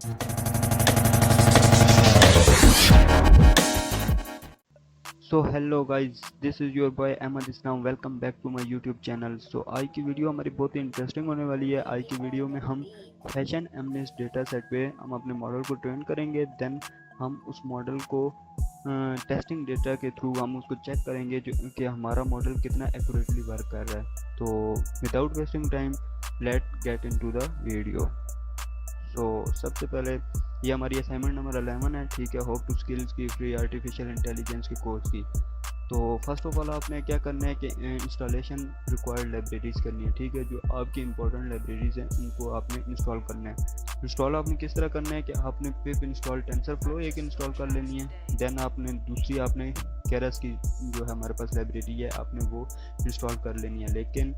So hello guys, this is your boy Ahmad Islam. Welcome back to my YouTube channel. So आज की video हमारी बहुत ही interesting होने वाली है। आज की वीडियो में हम फैशन एमनेस डेटा सेट पे हम अपने मॉडल को ट्रेन करेंगे। देन हम उस मॉडल को टेस्टिंग डेटा के थ्रू हम उसको चेक करेंगे जो कि हमारा मॉडल कितना एक्यूरेटली वर्क कर रहा है। तो without wasting time, let get into the video. सबसे पहले ये हमारी असाइनमेंट नंबर 11 है, ठीक है, होप टू स्किल्स की फ्री आर्टिफिशियल इंटेलिजेंस के कोर्स की। तो फर्स्ट ऑफ ऑल आपने क्या करना है कि इंस्टॉलेशन रिक्वायर्ड लाइब्रेरीज करनी है, ठीक है। जो आपकी इंपॉर्टेंट लाइब्रेरीज हैं उनको आपने इंस्टॉल करना है। इंस्टॉल आपने किस तरह करना है कि आपने पिप इंस्टॉल टेंसरफ्लो एक इंस्टॉल कर लेनी है। देन आपने दूसरी आपने केरस की जो है हमारे पास लाइब्रेरी है आपने वो इंस्टॉल कर लेनी है। लेकिन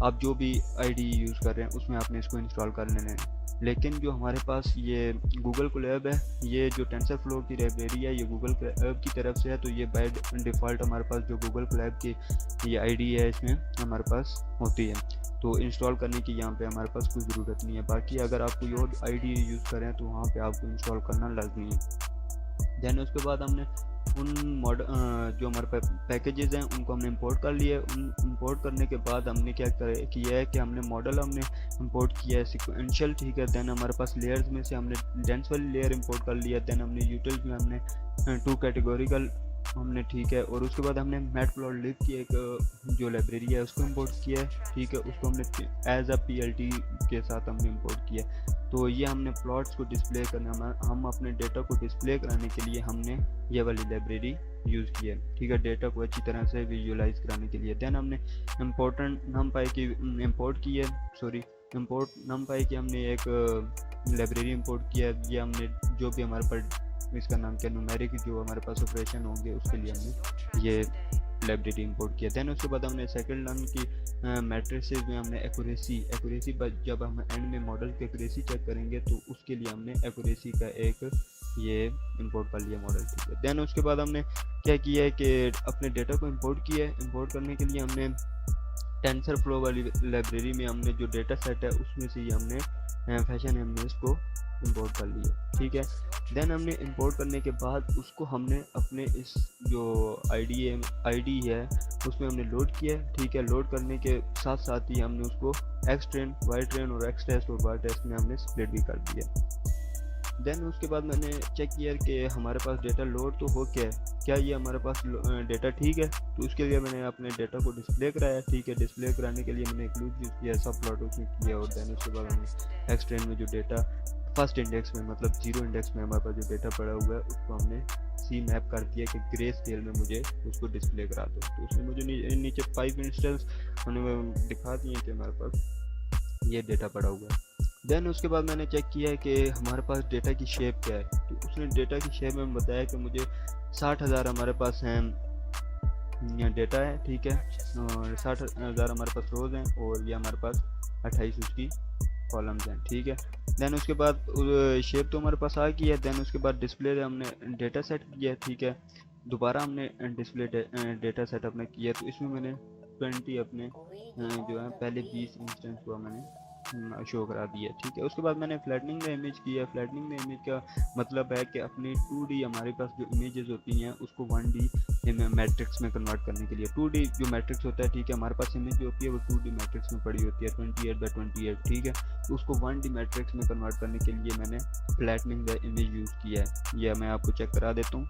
आप जो भी आईडी यूज़ कर रहे हैं उसमें आपने इसको इंस्टॉल कर लेना है। लेकिन जो हमारे पास ये गूगल कोलैब है, ये जो टेंसरफ्लो की लाइब्रेरी है ये गूगल कोलैब की तरफ से है। तो ये बाय डिफ़ॉल्ट हमारे पास जो गूगल कोलैब की ये आईडी है इसमें हमारे पास होती है। तो इंस्टॉल करने की यहाँ पे हमारे पास कोई ज़रूरत नहीं है। बाकी अगर आप कोई और आईडी यूज़ करें तो वहाँ पे आपको इंस्टॉल करना लाजमी है। देन उसके बाद हमने उन जो हमारे पास पैकेजेस हैं उनको हमने इंपोर्ट कर लिए। उन इंपोर्ट करने के बाद हमने क्या किया है कि हमने मॉडल हमने इंपोर्ट किया है सिक्वेंशियल, ठीक है। देन हमारे पास लेयर्स में से हमने डेंस वाली लेयर इंपोर्ट कर लिया। देन हमने यूटिल्स में हमने टू कैटेगोरिकल हमने, ठीक है। और उसके बाद हमने मैटप्लॉटलिब की एक जो लाइब्रेरी है उसको इंपोर्ट किया है, ठीक है। उसको हमने एज अ पीएलटी के साथ हमने इंपोर्ट किया। तो ये हमने प्लॉट्स को डिस्प्ले करना, हम अपने डेटा को डिस्प्ले कराने के लिए हमने ये वाली लाइब्रेरी यूज़ की है, ठीक है, डेटा को अच्छी तरह से विजुअलाइज कराने के लिए। देन हमने इम्पोर्टेंट नमपाई की इंपोर्ट की है, इंपोर्ट नमपाई की हमने एक लाइब्रेरी इंपोर्ट किया है। ये हमने जो भी हमारे पास इसका नाम क्या न्यूमेरिक जो हमारे पास ऑपरेशन होंगे उसके लिए हमने ये लाइब्रेरी इंपोर्ट किया। देन उसके बाद हमने सेकंड लर्न की मैट्रिसेस में हमने एक्यूरेसी जब हम एंड में मॉडल की एक्यूरेसी चेक करेंगे तो उसके लिए हमने एक्यूरेसी का एक ये इंपोर्ट कर लिया मॉडल, ठीक है। देन उसके बाद हमने क्या किया है कि अपने डेटा को इंपोर्ट किया है। इंपोर्ट करने के लिए हमने टेंसरफ्लो वाली लाइब्रेरी में हमने जो डेटा सेट है उसमें से ही हमने फैशन एमनेस को इंपोर्ट कर लिया, ठीक है। देन हमने इंपोर्ट करने के बाद उसको हमने अपने इस जो आईडी है उसमें हमने लोड किया, ठीक है। लोड करने के साथ साथ ही हमने उसको एक्स ट्रेन, वाई ट्रेन और एक्स टेस्ट और वाई टेस्ट में हमने स्प्लिट भी कर दिया। देन उसके बाद मैंने चेक किया कि हमारे पास डेटा लोड तो हो क्या ये हमारे पास डेटा ठीक है। तो उसके लिए मैंने अपने डेटा को डिस्प्ले कराया, ठीक है। डिस्प्ले कराने के लिए मैंने एक लूप यूज़ किया, सब प्लॉट उसमें किया। और देन उसके बाद हमने एक्स ट्रेन में जो डेटा फर्स्ट इंडेक्स में मतलब 0 इंडेक्स में हमारे पास जो डेटा पड़ा हुआ है उसको हमने सी मैप कर दिया कि ग्रे स्केल में मुझे उसको डिस्प्ले करा दो। तो उसने मुझे नीचे 5 इंस्टेंस उन्होंने दिखा दिए कि हमारे पास ये डेटा पड़ा हुआ है। देन उसके बाद मैंने चेक किया कि हमारे पास डेटा की शेप क्या है। तो उसने डेटा की शेप में बताया कि मुझे 60,000 हमारे पास हैं डेटा है, ठीक है। और 60,000 हमारे पास रोज़ हैं और ये हमारे पास 28 उसकी कॉलम्स हैं, ठीक है। देन उसके बाद शेप तो हमारे पास आ गई है। देन उसके बाद डिस्प्ले हमने डेटा सेट किया, ठीक है। दोबारा हमने डिस्प्ले डेटा सेट अपने किया। तो इसमें मैंने 20 अपने जो है पहले 20 इंस्टेंस को मैंने शो करा दिया, ठीक है। उसके बाद मैंने फ्लैटनिंग द इमेज किया। फ्लैटनिंग द इमेज का मतलब है कि अपनी 2D हमारे पास जो इमेजेस होती हैं उसको 1D मैट्रिक्स में कन्वर्ट करने के लिए 2D जो मैट्रिक्स होता है, ठीक है, हमारे पास इमेज जो होती है वो 2D मैट्रिक्स में पड़ी होती है 28x28, ठीक है। तो उसको 1D मैट्रिक्स में कन्वर्ट करने के लिए मैंने फ्लैटनिंग द इमेज यूज़ किया है। यह मैं आपको चेक करा देता हूँ।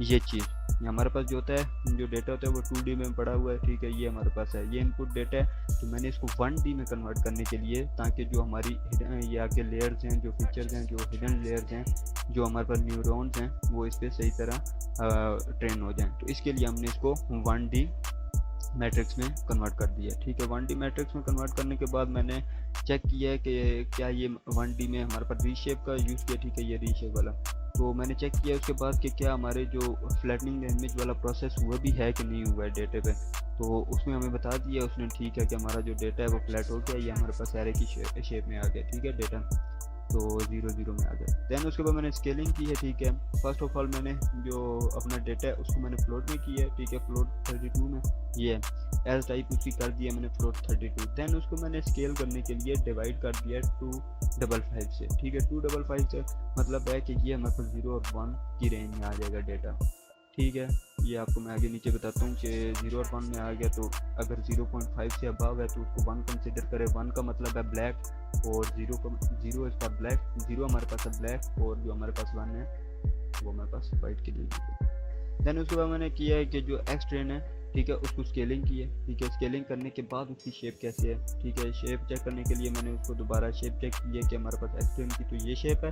ये चीज़ हमारे पास जो होता है, जो डेटा होता है वो 2D में पड़ा हुआ है, ठीक है। ये हमारे पास है, ये इनपुट डेटा है। तो मैंने इसको 1D में कन्वर्ट करने के लिए ताकि जो हमारी ये आगे लेयर्स हैं, जो फीचर्स हैं, जो हिडन लेयर्स हैं, जो हमारे पास न्यूरॉन्स हैं वो इस पर सही तरह ट्रेन हो जाएं। तो इसके लिए हमने इसको 1D मैट्रिक्स में कन्वर्ट कर दिया, ठीक है। 1D मैट्रिक्स में कन्वर्ट करने के बाद मैंने चेक किया है कि क्या ये 1D में हमारे पास रीशेप का यूज़ किया, ठीक है, ये रीशेप वाला। तो मैंने चेक किया उसके बाद कि क्या हमारे जो फ्लैटनिंग इमेज वाला प्रोसेस हुआ भी है कि नहीं हुआ है डेटे पे। तो उसमें हमें बता दिया उसने, ठीक है, कि हमारा जो डेटा है वो फ्लैट हो गया, ये हमारे पास एरे की शेप में आ गया, ठीक है, डेटा। तो 0 0 में आ गया। देन उसके बाद मैंने स्केलिंग की है, ठीक है। फर्स्ट ऑफ ऑल मैंने जो अपना डेटा है उसको मैंने फ्लोट में किया है, ठीक है, फ्लोट 32 में, ये एज टाइप उसकी कर दिया मैंने फ्लोट 32। देन उसको मैंने स्केल करने के लिए डिवाइड कर दिया 255 से, ठीक है। 255 से मतलब है कि ये हमारे पास 0 और 1 की रेंज में आ जाएगा डेटा, ठीक है। ये आपको मैं आगे नीचे बताता हूँ कि 0 और 1 में आ गया, तो अगर 0.5 से अबव है तो उसको 1 कंसिडर करें। 1 का मतलब है ब्लैक और 0 इसका ब्लैक, 0 हमारे पास है ब्लैक और जो हमारे पास 1 है वो हमारे पास वाइट के लिए। देन उसके बाद मैंने किया है कि जो एक्स ट्रेन है, ठीक है, उसको स्केलिंग की है, ठीक है। स्केलिंग करने के बाद उसकी शेप कैसे है, ठीक है। शेप चेक करने के लिए मैंने उसको दोबारा शेप चेक की है कि हमारे पास एक्स ट्रेन की तो ये शेप है,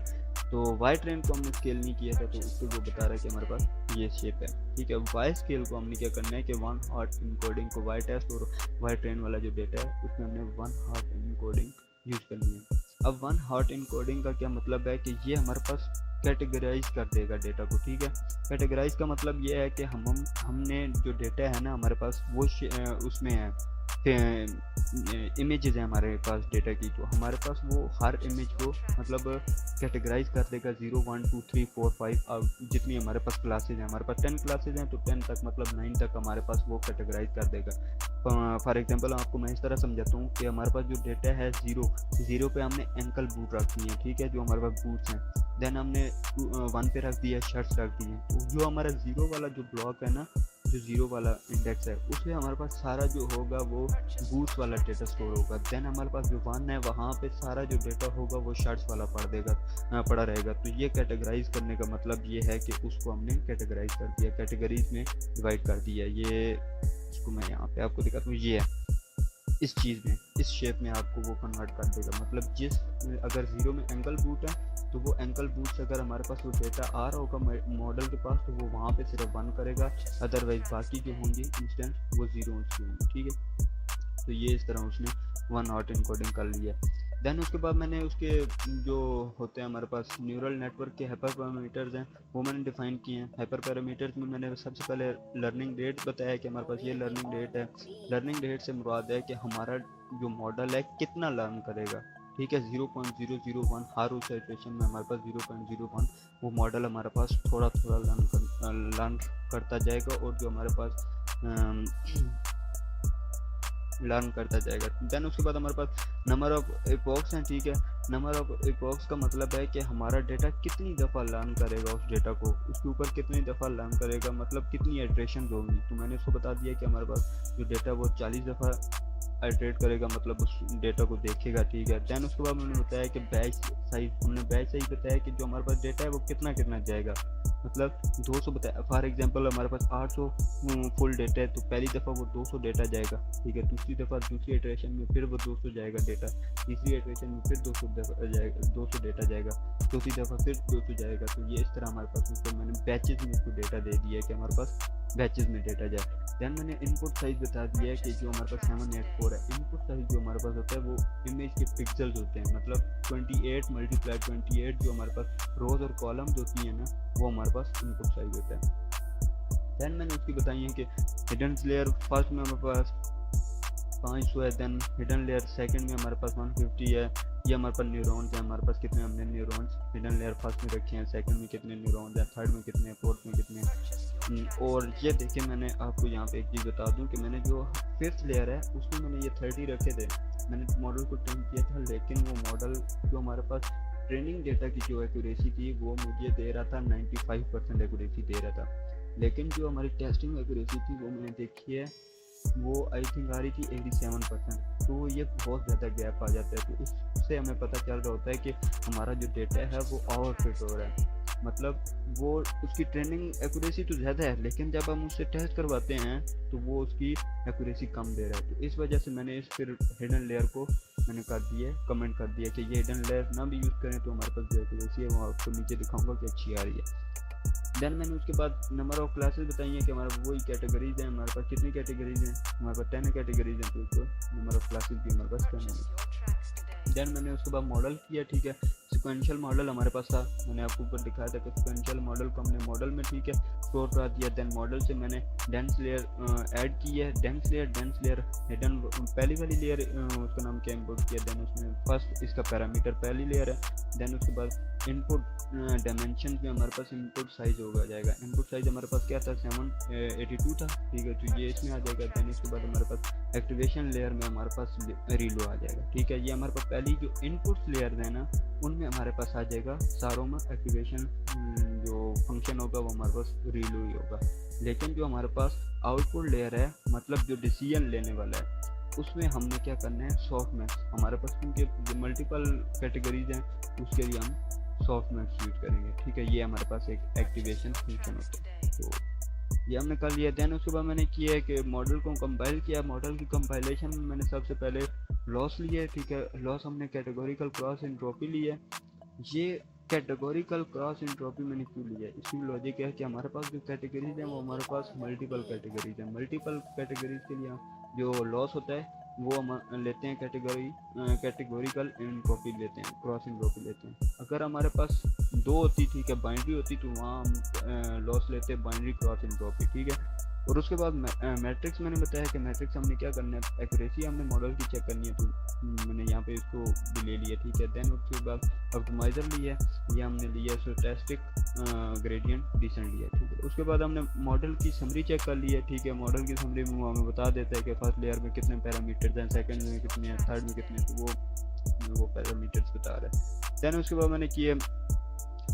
तो वाई ट्रेन को हमने स्केल नहीं किया था तो उसको वो बता रहा है कि हमारे पास ये शेप है, ठीक है। वाई स्केल को हमने क्या करना है कि 1 हॉट इनकोडिंग को वाई टेस्ट और वाई ट्रेन वाला जो डेटा है उसमें हमने 1 हॉट इनकोडिंग यूज करनी है। अब 1 हॉट इनकोडिंग का क्या मतलब है कि ये हमारे पास कैटेगराइज कर देगा डेटा को, ठीक है। कैटेगराइज का मतलब ये है कि हमने जो डेटा है ना हमारे पास वो उसमें है इमेजेस है हमारे पास डेटा की, तो हमारे पास वो हर इमेज को मतलब कैटेगराइज कर देगा 0 1 2 3 4 5। अब जितनी हमारे पास क्लासेज हैं, हमारे पास 10 क्लासेज हैं तो 10 तक मतलब 9 तक हमारे पास वो कैटेगराइज कर देगा। फॉर एग्जांपल आपको मैं इस तरह समझाता हूँ कि हमारे पास जो डेटा है 0 पे हमने एंकल बूट रखी है, ठीक है, जो हमारे पास बूट्स हैं। देन हमने 1 पे रख दिया शर्ट्स रख दी हैं, तो जो हमारा 0 वाला जो ब्लॉक है ना, जो 0 वाला इंडेक्स है उसमें हमारे पास सारा जो होगा वो बूट्स वाला डेटा स्टोर होगा। देन हमारे पास जो 1 है वहाँ पे सारा जो डेटा होगा वो शर्ट्स वाला पड़ा रहेगा। तो ये कैटेगराइज करने का मतलब ये है कि उसको हमने कैटेगराइज कर दिया, कैटेगरीज में डिवाइड कर दिया। ये इसको मैं यहाँ पे आपको दिखाता हूँ, ये है इस चीज़ में, इस शेप में आपको वो कन्वर्ट कर देगा। मतलब अगर 0 में एंकल बूट है तो वो एंकल बूट से अगर हमारे पास वो डेटा आ रहा होगा मॉडल के पास तो वो वहाँ पे सिर्फ 1 करेगा, अदरवाइज बाकी जो होंगे इंस्टेंस वो 0 होंगे, ठीक है। तो ये इस तरह उसने 1 हॉट इनकोडिंग कर लिया। देन उसके बाद मैंने उसके जो होते हैं हमारे पास न्यूरल नेटवर्क के हाइपर पैरामीटर्स हैं वो मैंने डिफाइन किए हैं। हाइपर पैरामीटर्स में मैंने सबसे पहले लर्निंग रेट बताया कि हमारे पास ये लर्निंग रेट है। लर्निंग रेट से मुराद है कि हमारा जो मॉडल है कितना लर्न करेगा, ठीक है। 0.001 हर उस सिचुएशन में हमारे पास 0.01 वो मॉडल हमारे पास थोड़ा थोड़ा लर्न करता जाएगा और जो हमारे पास लर्न करता जाएगा। देन उसके बाद हमारे पास नंबर ऑफ एपॉक्स हैं, ठीक है। नंबर ऑफ एपॉक्स का मतलब है कि हमारा डेटा कितनी दफ़ा लर्न करेगा उस डेटा को, उसके ऊपर कितनी दफ़ा लर्न करेगा, मतलब कितनी इटरेशन होगी। तो मैंने उसको बता दिया कि हमारे पास जो डेटा वो 40 दफ़ा आइटरेट करेगा, मतलब उस डेटा को देखेगा, ठीक है। देन उसके बाद मैंने बताया कि बैच साइज, हमने बैच साइज बताया कि जो हमारे पास डेटा है वो कितना जाएगा, मतलब 200 बताया। फॉर एग्जांपल हमारे पास 800 फुल डेटा है तो पहली दफ़ा वो 200 डेटा जाएगा, ठीक है। दूसरी दफ़ा दूसरी इटरेशन में फिर वो 200 जाएगा डेटा, तीसरी इटरेशन में फिर 200 डेटा जाएगा, चौथी दफ़ा फिर 200 जाएगा। तो ये इस तरह हमारे पास उसको मैंने बैचेज में उसको डेटा दे दिया है कि हमारे पास बैचेज में डेटा जाए। देन मैंने इनपुट साइज बता दिया है कि जो हमारे पास 784 है, इनपुट साइज जो हमारे पास होता है वो इमेज के पिक्सल्स होते हैं, मतलब 28 × 28 जो हमारे पास रोज और कॉलम्स होती है ना वो हमारे पास इनपुट साइज होता है। देन मैंने उसकी बताई है कि हिडन लेयर फर्स्ट में हमारे पास 500 है, देन हिडन लेयर सेकंड में हमारे पास 150 है। ये हमारे पास न्यूरॉन्स है, हमारे पास कितने हमने न्यूरॉन्स हिडन लेयर फर्स्ट में रखे हैं, सेकंड में कितने न्यूरॉन्स हैं, थर्ड में कितने, फोर्थ में कितने। और ये देखिए मैंने आपको यहाँ पे एक चीज़ बता दूँ कि मैंने जो फिफ्थ लेयर है उसमें मैंने ये 30 रखे थे। मैंने मॉडल को ट्रेन किया था लेकिन वो मॉडल जो हमारे पास ट्रेनिंग डेटा की जो एक्यूरेसी थी वो मुझे दे रहा था 95% एक्यूरेसी दे रहा था, लेकिन जो हमारी टेस्टिंग एक्यूरेसी थी वो मैंने देखी है वो आई थिंक आ रही थी 87%। तो ये बहुत ज़्यादा गैप आ जाता है, तो इससे हमें पता चल रहा होता है कि हमारा जो डेटा है वो ओवर फिट हो रहा है, मतलब वो उसकी ट्रेनिंग एक्यूरेसी तो ज़्यादा है लेकिन जब हम उससे टेस्ट करवाते हैं तो वो उसकी एक्यूरेसी कम दे रहा है। तो इस वजह से मैंने इस फिर हिडन लेयर को मैंने कर दिया, कमेंट कर दिया कि ये हिडन लेयर ना भी यूज़ करें तो हमारे पास जो एक्यूरेसी है वो आपको नीचे दिखाऊंगा कि अच्छी आ रही है। देन मैंने उसके बाद नंबर ऑफ क्लासेस बताई हैं कि हमारे वही कैटेगरीज हैं, हमारे पास कितनी कैटेगरीज हैं, हमारे पास 10 कैटेगरीज हैं, तो नंबर ऑफ क्लासेस भी हमारे पास 10 हैं। देन मैंने उसके बाद मॉडल किया, ठीक है। सिक्वेंशियल मॉडल हमारे पास था, मैंने आपको ऊपर दिखाया था कि सिक्वेंशियल मॉडल को हमने मॉडल में ठीक है स्टोर करा दिया। देन मॉडल से मैंने डेंस लेयर ऐड की है, डेंस लेयर हिडन पहली वाली लेयर, उसका नाम क्या इंपोर्ट किया। देन उसमें फर्स्ट इसका पैरामीटर पहली लेयर है। देन उसके बाद इनपुट डायमेंशन में हमारे पास इनपुट साइज होगा जाएगा। इनपुट साइज हमारे पास क्या था 782 था, ठीक है, तो ये इसमें आ जाएगा। देन इसके बाद हमारे पास एक्टिवेशन लेयर में हमारे पास रीलो आ जाएगा, ठीक है। ये हमारे पास पहली जो इनपुट लेयर है ना, उनमें हमारे पास आ जाएगा सारों में एक्टिवेशन जो फंक्शन होगा वो हमारे पास रीलो ही होगा। लेकिन जो हमारे पास आउटपुट लेयर है, मतलब जो डिसीजन लेने वाला है, उसमें हमने क्या करना है सॉफ्टमैक्स। हमारे पास क्योंकि मल्टीपल कैटेगरीज हैं, उसके लिए हम सॉफ्टमैक्स यूज करेंगे, ठीक है। ये हमारे पास एक एक्टिवेशन फंक्शन होता है, तो ये हमने कर लिया। देन उसके बाद मैंने किया है कि मॉडल को कंपाइल किया। मॉडल की कंपाइलेशन में मैंने सबसे पहले लॉस लिए, ठीक है। लॉस हमने कैटेगोरिकल क्रॉस एंट्रोपी ली है। ये कैटेगोरिकल क्रॉस एंट्रोपी मैंने क्यों लिया है, इसकी लॉजिक है कि हमारे पास जो कैटेगरीज हैं वो हमारे पास मल्टीपल कैटेगरीज हैं। मल्टीपल कैटेगरीज के लिए जो लॉस होता है वो हम लेते हैं कैटेगोरिकल एंट्रोपी लेते हैं, क्रॉस एंट्रोपी लेते हैं। अगर हमारे पास दो होती, ठीक है, बाइनरी होती, तो वहाँ हम लॉस लेते हैं बाइनरी क्रॉस एंट्रोपी, ठीक है। और उसके बाद मैट्रिक्स मैंने बताया कि मैट्रिक्स हमने क्या करना है, एक्यूरेसी हमने मॉडल की चेक करनी है, तो मैंने यहाँ पे इसको भी ले लिया, ठीक है। देन उसके बाद ऑप्टिमाइजर लिया है, ये हमने लिया स्टोचैस्टिक ग्रेडियंट डिसेंट लिया, ठीक है। उसके बाद हमने मॉडल की समरी चेक कर ली है, ठीक है। मॉडल की समरी में वो हमें बता देता है कि फर्स्ट लेयर में कितने पैरामीटर्स हैं, सेकंड में कितने हैं, थर्ड में कितने हैं, तो वो पैरामीटर्स बता रहा है। देन उसके बाद मैंने किया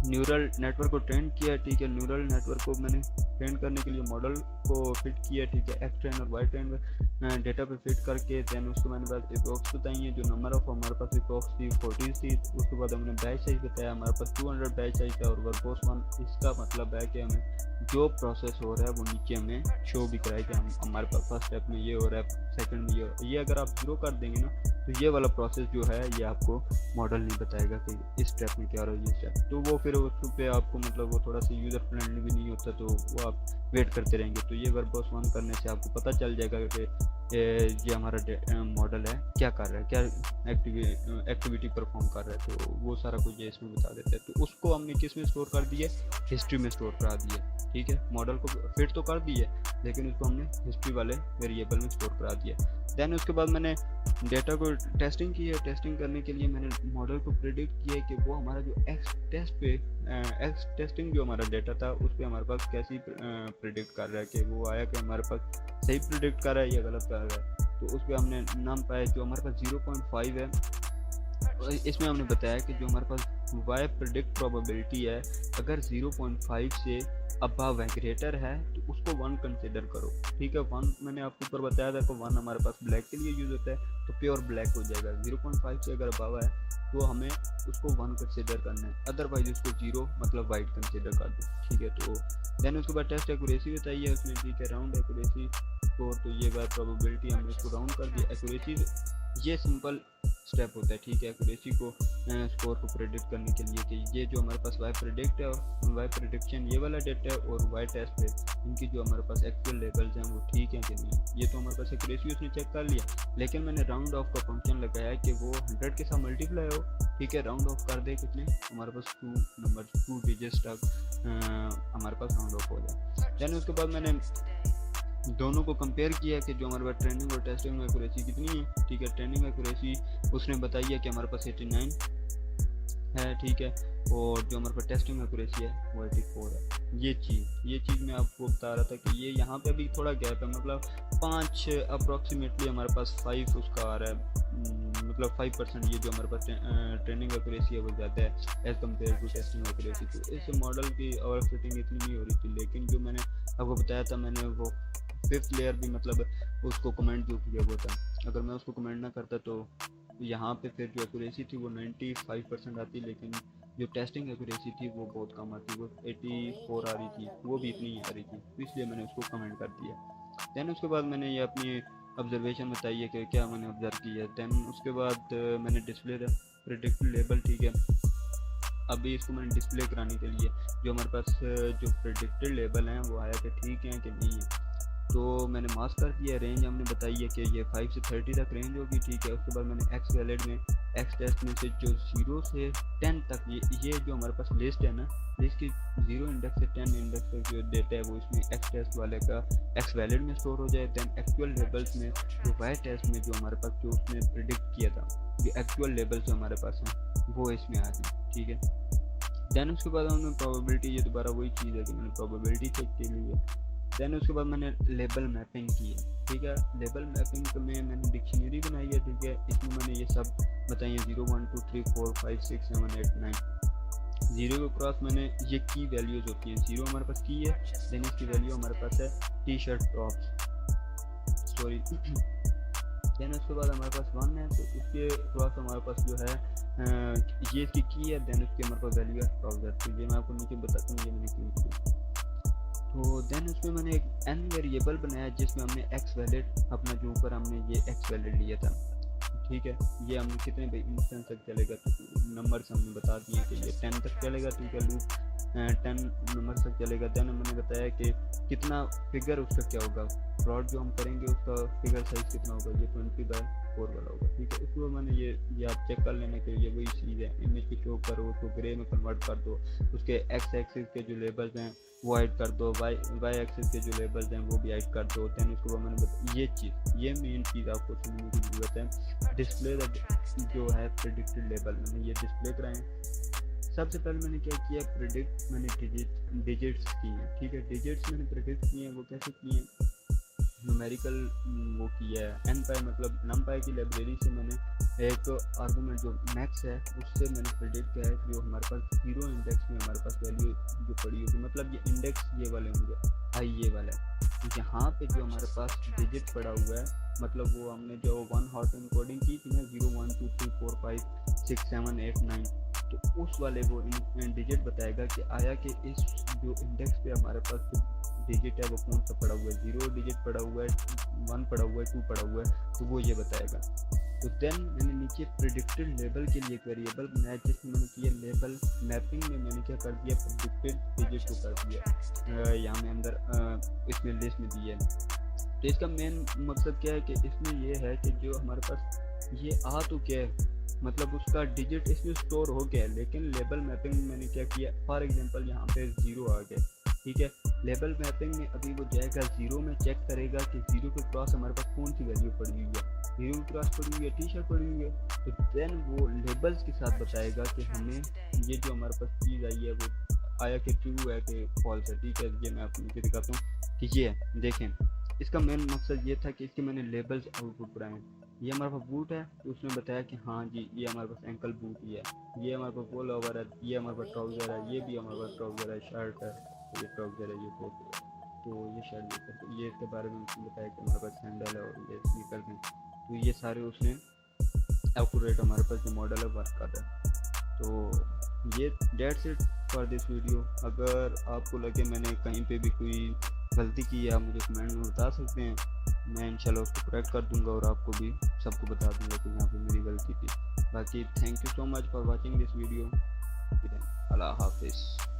न्यूरल नेटवर्क को ट्रेन किया, ठीक है। न्यूरल नेटवर्क को मैंने ट्रेन करने के लिए मॉडल को फिट किया, ठीक है। एक्स ट्रेन और वाई ट्रेन में डेटा पे फिट करके देन उसको मैंने बाद इपॉक्स बताई है। जो नंबर ऑफ हमारे पास इपॉक्स थी 40 थी। उसके बाद हमने बैच साइज बताया, हमारे पास 200 बैच साइज था। और वर्बोस 1 इसका मतलब है कि हमें जो प्रोसेस हो रहा है वो नीचे हमें शो भी कराए कि हम हमारे पास फर्स्ट स्टेप में ये हो रहा है, सेकंड में ये हो रहा है। ये अगर आप जीरो कर देंगे ना, तो ये वाला प्रोसेस जो है ये आपको मॉडल नहीं बताएगा कि इस स्टेप में क्या हो रहा है, ये स्टेप, तो वो फिर उस पे आपको मतलब वो थोड़ा सा यूज़र फ्रेंडली भी नहीं होता, तो वो आप वेट करते रहेंगे। तो ये वर्बोस 1 करने से आपको पता चल जाएगा कि ये हमारा मॉडल है क्या कर रहा है, क्या एक्टिविटी परफॉर्म कर रहा है, तो वो सारा कुछ ये इसमें बता देता है। तो उसको हमने किस में स्टोर कर दिया, हिस्ट्री में स्टोर करा दिया, ठीक है। मॉडल को फिट तो कर दिया लेकिन उसको हमने हिस्ट्री वाले वेरिएबल में स्टोर करा दिया। देन उसके बाद मैंने डेटा को टेस्टिंग की है। टेस्टिंग करने के लिए मैंने मॉडल को प्रिडिक्ट किया कि वो हमारा जो एक्स टेस्टिंग जो हमारा डेटा था उस पर हमारे पास कैसी प्रिडिक्ट कर रहा है, कि वो आया कि हमारे पास सही प्रिडिक्ट कर रहा है या गलत कर रहा है। तो उस पर हमने नाम पाया जो हमारे पास 0.5 है। इसमें हमने बताया कि जो हमारे पास वाई प्रिडिक्ट प्रोबेबिलिटी है, अगर 0.5 से अबव है, ग्रेटर है, तो उसको 1 कंसिडर करो, ठीक है। 1 मैंने आपको ऊपर बताया था कि 1 हमारे पास ब्लैक के लिए यूज़ होता है, तो प्योर ब्लैक हो जाएगा। 0.5 से अगर अबव है तो हमें उसको 1 कंसिडर करना है, अदरवाइज उसको 0 मतलब वाइट कंसिडर कर दो, ठीक है। तो देन उसके बाद टेस्ट एक्यूरेसी बताइए उसमें, ठीक है। राउंड एक्यूरेसी स्कोर, तो ये बात प्रोबेबिलिटी हमने इसको राउंड कर दिया। एक्यूरेसी ये सिंपल स्टेप होता है, ठीक है। एक्यूरेसी को स्कोर को प्रेडिक्ट करने के लिए कि ये जो हमारे पास वाई प्रेडिक्ट है और वाई प्रेडिक्शन ये वाला डेटा है और वाई टेस्ट है, इनकी जो हमारे पास एक्चुअल लेवल्स हैं वो ठीक हैं कि नहीं। ये तो हमारे पास एक्यूरेसी उसने चेक कर लिया, लेकिन मैंने राउंड ऑफ का फंक्शन लगाया है कि वो 100 के साथ मल्टीप्लाई हो, ठीक है। राउंड ऑफ कर दे कितने, हमारे पास 2 डिजिट्स तक हमारे पास राउंड ऑफ हो जाए। देन उसके बाद मैंने दोनों को कंपेयर किया कि जो हमारे पास ट्रेनिंग और टेस्टिंग में एक्यूरेसी कितनी है, ठीक है। ट्रेनिंग एक्यूरेसी उसने बताई है कि हमारे पास 89 है, ठीक है। और जो हमारे पास टेस्टिंग एक्यूरेसी है वो 84 है। ये चीज़ मैं आपको बता रहा था कि ये यहाँ पे अभी थोड़ा गैप है, मतलब 5 अप्रॉक्सीमेटली हमारे पास 5 उसका आ रहा है, मतलब 5% ये जो हमारे पास ट्रेनिंग एक्यूरेसी है वो ज़्यादा है as compare to testing accuracy. तो इस मॉडल की ओवर फिटिंग इतनी नहीं हो रही थी, लेकिन जो मैंने आपको बताया था, मैंने वो 5th लेयर भी मतलब उसको कमेंट जो किया हुआ था, अगर मैं उसको कमेंट ना करता तो यहाँ पे फिर जो एक्यूरेसी थी वो 95% आती, लेकिन जो टेस्टिंग एक्यूरेसी थी वो बहुत कम आती, वो 84 आ रही थी, वो भी इतनी आ रही थी, तो इसलिए मैंने उसको कमेंट कर दिया। देन उसके बाद मैंने ये अपनी ऑब्जर्वेशन बताई है कि क्या मैंने ऑब्जर्व किया। देन उसके बाद मैंने डिस्प्ले प्रेडिक्ट लेबल, ठीक है। अभी इसको मैंने डिस्प्ले कराने के लिए जो हमारे पास जो प्रेडिक्टेड लेबल हैं वो आया कि ठीक है कि नहीं है। तो मैंने मास्क कर दिया। रेंज हमने बताई है कि ये 5 से 30 तक रेंज होगी, ठीक है। उसके बाद मैंने एक्स वैलिड में एक्स टेस्ट में से जो 0 से 10 तक ये जो हमारे पास लिस्ट है ना, लिस्ट की 0 इंडेक्स से 10 इंडेक्स तक जो डेटा है वो इसमें एक्स टेस्ट वाले का एक्स वैलिड में स्टोर हो जाए। दैन एक्चुअल लेबल्स में जो वाई टेस्ट में जो हमारे पास जो उसने प्रिडिक्ट किया था, जो एक्चुअल लेबल्स जो हमारे पास हैं वो इसमें आ जाए, ठीक है। देन उसके बाद हमने प्रोबेबिलिटी, ये दोबारा वही चीज़ है कि मैंने प्रोबेबिलिटी चेक की ली है। देन उसके बाद मैंने लेबल मैपिंग की है, ठीक है। लेबल मैपिंग में मैंने डिक्शनरी बनाई है, ठीक है। इसमें मैंने ये सब बताइए 0 1 2 3 4 5 6 7 8 9। 0 के क्रॉस मैंने ये की वैल्यूज़ होती हैं। 0 हमारे पास की है, देन इसकी वैल्यू हमारे पास है T shirt tops, sorry. Then उसके बाद हमारे पास 1 है, तो उसके क्रॉस हमारे पास जो है ये इसकी की है। देन उसकी हमारे पास वैल्यू है ट्राउजर, तो ये मैं आपको नीचे बताता हूँ, ये मैंने क्यों की। तो देन उसमें मैंने एक एन वेरिएबल बनाया जिसमें हमने एक्स वैलिड अपना जो ऊपर हमने ये एक्स वैलिड लिया था, ठीक है। ये हमने कितने भाई इंस्टेंस तक चलेगा, तो नंबर्स हमने बता दिए कि ये 10 तक चलेगा, ठीक है। लूप 10 नंबर तक चलेगा। देन मैंने बताया कि कितना फिगर उसका क्या होगा, प्लॉट जो हम करेंगे उसका फिगर साइज कितना होगा, ये 20/4 वाला होगा, ठीक है। उसको मैंने ये आप चेक कर लेने के लिए वही चीज़ है, इमेज की शो करो उसको ग्रे में कन्वर्ट कर दो, उसके एक्स एक्सिस के जो लेबल्स हैं वो ऐड कर दो, वाई एक्सिस के जो लेबल्स हैं वो भी ऐड कर दो। दैन उसके बाद मैंने ये चीज़, ये मेन चीज़ आपको समझने की ज़रूरत है। डिस्प्ले जो है प्रेडिक्टेड लेबल मैंने ये डिस्प्ले कराएं। सबसे पहले मैंने क्या किया, प्रेडिक्ट मैंने डिजिट्स की हैं, ठीक है। डिजिट्स मैंने प्रेडिक्ट किए हैं, वो कैसे किए हैं, न्यूमेरिकल वो किया है। एन पाई मतलब नमपाई की लाइब्रेरी से मैंने एक आर्गूमेंट जो मैक्स है उससे मैंने प्रेडिक्ट किया है जो हमारे पास 0 इंडेक्स में हमारे पास वैल्यू जो पड़ी होगी, मतलब ये इंडेक्स ये वाले होंगे, आई ये वाला है। यहाँ पे जो हमारे पास डिजिट पड़ा हुआ है, मतलब वो हमने जो 1 हॉट इनकोडिंग की थी ना, 0 1 2 3 4 5 6 7 8 9, तो उस वाले वो डिजिट बताएगा कि आया कि इस जो इंडेक्स पे हमारे पास डिजिट है वो कौन सा पड़ा हुआ है, 0 डिजिट पड़ा हुआ है, 1 पड़ा हुआ है, 2 पड़ा हुआ है, तो वो ये बताएगा। तो देन मैंने नीचे प्रेडिक्टेड लेबल के लिए एक वेरिएबल बनाया जिसमें मैंने किया लेबल मैपिंग में मैंने क्या कर दिया, प्रेडिक्टेड डिजिट को कर दिया यहाँ में अंदर इसमें लिस्ट में दिया है। तो इसका मेन मकसद क्या है कि इसमें ये है कि जो हमारे पास ये आ तो क्या है, मतलब उसका डिजिट इसमें स्टोर हो गया, लेकिन लेबल मैपिंग में मैंने क्या किया, फॉर एग्जांपल यहाँ पे 0 आ गया, ठीक है। लेबल मैपिंग में अभी वो जाएगा 0 में, चेक करेगा कि 0 के क्रॉस हमारे पास कौन सी वैल्यू पड़ी हुई है, 0 के क्रॉस पड़ी हुई है टी शर्ट पड़ी हुई है, तो देन वो लेबल्स के साथ बताएगा कि हमें ये जो हमारे पास चीज़ आई है वो आया कि ट्रू है कि फॉल्स है, ठीक है। ये मैं आपको नीचे दिखाता हूँ कि ये देखें, इसका मेन मकसद ये था कि इसके मैंने लेबल्स आउटपुट बनाए। ये हमारे पास बूट है, तो उसने बताया कि हाँ जी ये हमारे पास एंकल बूट ही है, ये हमारे पास पोल ओवर है, ये हमारे पास ट्राउज़र है, ये भी हमारे पास ट्राउज़र है, शर्ट है, ये ट्राउज़र है, ये कोट है, तो ये शर्ट है, तो ये इसके बारे में उसने बताया कि हमारे पास सैंडल है और ये स्नीकर हैं, तो ये सारे उसने एक्यूरेट हमारे पास जो मॉडल है वर्क कर रहा है। तो ये that's it for this video. अगर आपको लगे मैंने कहीं पे भी कोई गलती की है आप मुझे कमेंट में बता सकते हैं, मैं इंशाल्लाह उसको करेक्ट कर दूंगा और आपको भी सबको बता दूंगा कि यहाँ पे मेरी गलती थी। बाकी thank you so much for watching this video. अल्लाह हाफिज़।